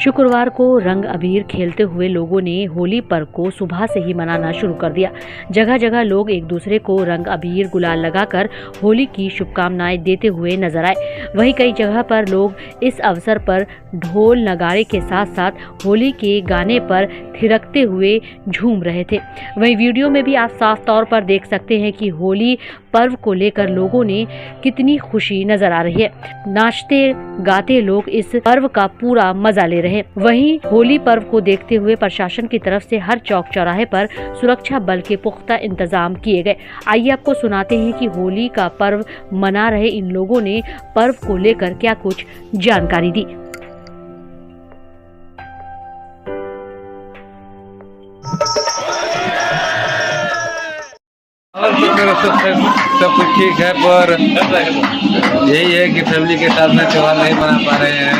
शुक्रवार को रंग अबीर खेलते हुए लोगों ने होली पर्व को सुबह से ही मनाना शुरू कर दिया। जगह जगह लोग एक दूसरे को रंग अबीर गुलाल लगाकर होली की शुभकामनाएं देते हुए नजर आए। वहीं कई जगह पर लोग इस अवसर पर ढोल नगाड़े के साथ साथ होली के गाने पर थिरकते हुए झूम रहे थे। वहीं वीडियो में भी आप साफ तौर पर देख सकते हैं कि होली पर्व को लेकर लोगों ने कितनी खुशी नजर आ रही है। नाचते गाते लोग इस पर्व का पूरा मजा ले रहे हैं। वहीं होली पर्व को देखते हुए प्रशासन की तरफ से हर चौक चौराहे पर सुरक्षा बल के पुख्ता इंतजाम किए गए। आइए आपको सुनाते हैं कि होली का पर्व मना रहे इन लोगों ने पर्व को लेकर क्या कुछ जानकारी दी। सब कुछ ठीक है, पर यही है कि फैमिली के साथ में त्योहार नहीं मना पा रहे हैं।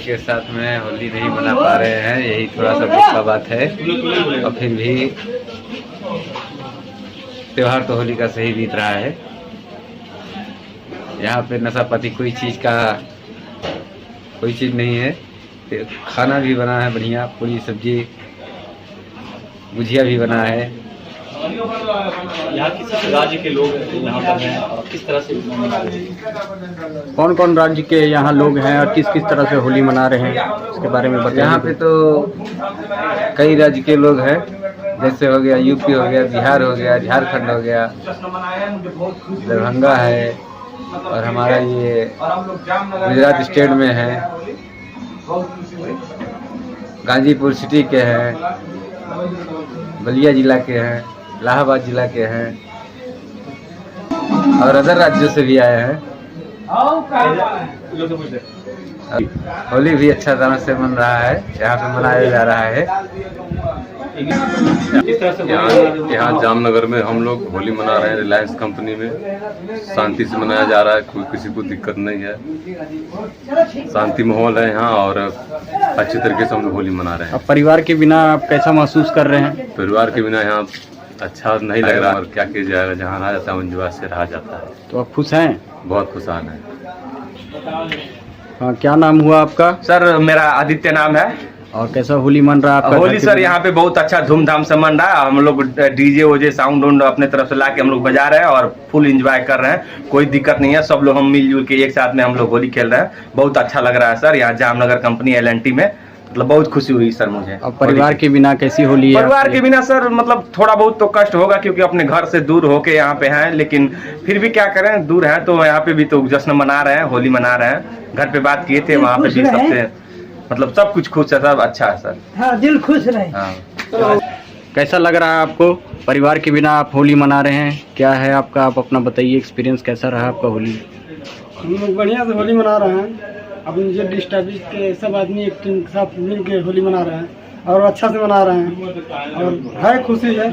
के साथ में होली नहीं मना पा रहे हैं, यही थोड़ा सा दुख का बात है। और फिर भी त्योहार तो होली का सही बीत रहा है। यहाँ पे नशापाती कोई चीज़ नहीं है। खाना भी बना है बढ़िया, पूरी सब्जी गुजिया भी बना है। यहाँ किस राज्य के लोग यहाँ पर हैं और किस तरह से मना रहे हैं? कौन कौन राज्य के यहाँ लोग हैं और किस किस तरह से होली मना रहे हैं, इसके बारे में बताइए। यहाँ पे तो कई राज्य के लोग हैं, जैसे हो गया यूपी हो गया, बिहार हो गया, झारखंड हो गया, दरभंगा है, और हमारा ये गुजरात स्टेट में है, गाजीपुर सिटी के हैं, बलिया जिला के हैं, इलाहाबाद जिला के हैं, और अदर राज्यों से भी आए हैं। होली भी अच्छा तरह से मन रहा है, यहाँ पे मनाया जा रहा है। यहाँ जामनगर में हम लोग होली मना रहे हैं। रिलायंस कंपनी में शांति से मनाया जा रहा है, कोई किसी को दिक्कत नहीं है, शांति माहौल है यहाँ और अच्छी तरीके से हम लोग होली मना रहे हैं। अब परिवार के बिना आप कैसा महसूस कर रहे हैं? परिवार के बिना यहाँ अच्छा नहीं लग रहा, और क्या किया जाएगा, जहाँ रहा जाता है उन से रहा जाता है। तो आप खुश हैं? बहुत खुशहाल है। हाँ, क्या नाम हुआ आपका? सर मेरा आदित्य नाम है। और कैसा होली मन रहा है आपका? होली सर यहाँ पे बहुत अच्छा धूमधाम से मन रहा है। हम लोग डीजे ओजे साउंड अपने तरफ से ला के हम लोग बजा रहे हैं और फुल एंजॉय कर रहे हैं। कोई दिक्कत नहीं है, सब लोग हम मिलजुल के एक साथ में हम लोग होली खेल रहे हैं। बहुत अच्छा लग रहा है सर। यहाँ जामनगर कंपनी LNT में मतलब बहुत खुशी हुई सर मुझे। अब परिवार के बिना कैसी होली है? परिवार के बिना सर मतलब थोड़ा बहुत तो कष्ट होगा, क्योंकि अपने घर से दूर होके यहाँ पे हैं, लेकिन फिर भी क्या करें, दूर है तो यहाँ पे भी तो जश्न मना रहे हैं, होली मना रहे हैं। घर पे बात किए थे, वहाँ पे भी सबसे मतलब सब कुछ खुश है, सब अच्छा है सर। हाँ, दिल खुश रहे। हाँ। कैसा लग रहा है आपको? परिवार के बिना आप होली मना रहे हैं, क्या है आपका, आप अपना बताइए, एक्सपीरियंस कैसा रहा आपका होली? हम लोग बढ़िया से होली मना रहे हैं। अपने जो डिस्ट्रिक्ट के सब आदमी एक टीम के साथ मिल के होली मना रहे हैं और अच्छा से मना रहे हैं और है खुशी है।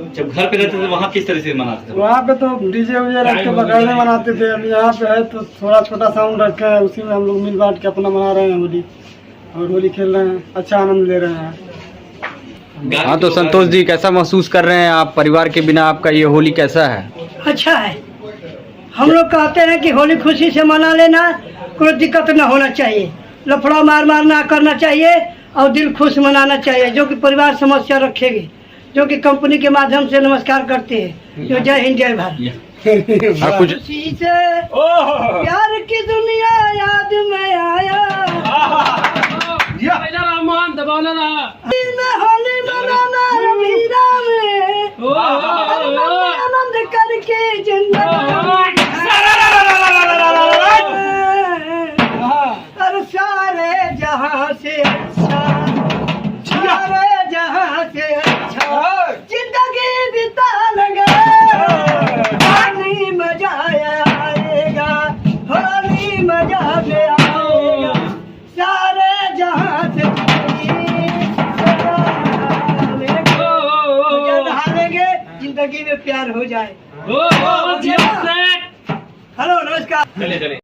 जब घर पे रहते थे वहाँ किस तरह से मनाते थे? वहाँ पे तो डीजे वीजे रख के बकायदे मनाते थे। अब यहाँ पे है तो थोड़ा छोटा साउंड रखे हैं, उसी में हम लोग मिल बांट के अपना मना रहे हैं होली, और होली खेल रहे हैं, अच्छा आनंद ले रहे हैं। हाँ, तो संतोष जी कैसा महसूस कर रहे हैं आप? परिवार के बिना आपका ये होली कैसा है? अच्छा है। हम लोग कहते हैं कि होली खुशी से मना लेना, कोई दिक्कत न होना चाहिए, लफड़ा मार ना करना चाहिए और दिल खुश मनाना चाहिए, जो कि परिवार समस्या रखेगी, जो कि कंपनी के माध्यम से नमस्कार करते हैं। जो जय हिंद जय भारत। कुछ खुशी से प्यार की दुनिया याद में आया, होली मनाना रमीरा में आनंद करके जिंदगी सारे जहाँ से अच्छा, सारे जहाँ से अच्छा जिंदगी बिता लेंगे, होली मजा आएगा, होली मजा आएगा, सारे जहाँ से जिंदगी में प्यार हो जाए। हेलो नमस्कार। चलिए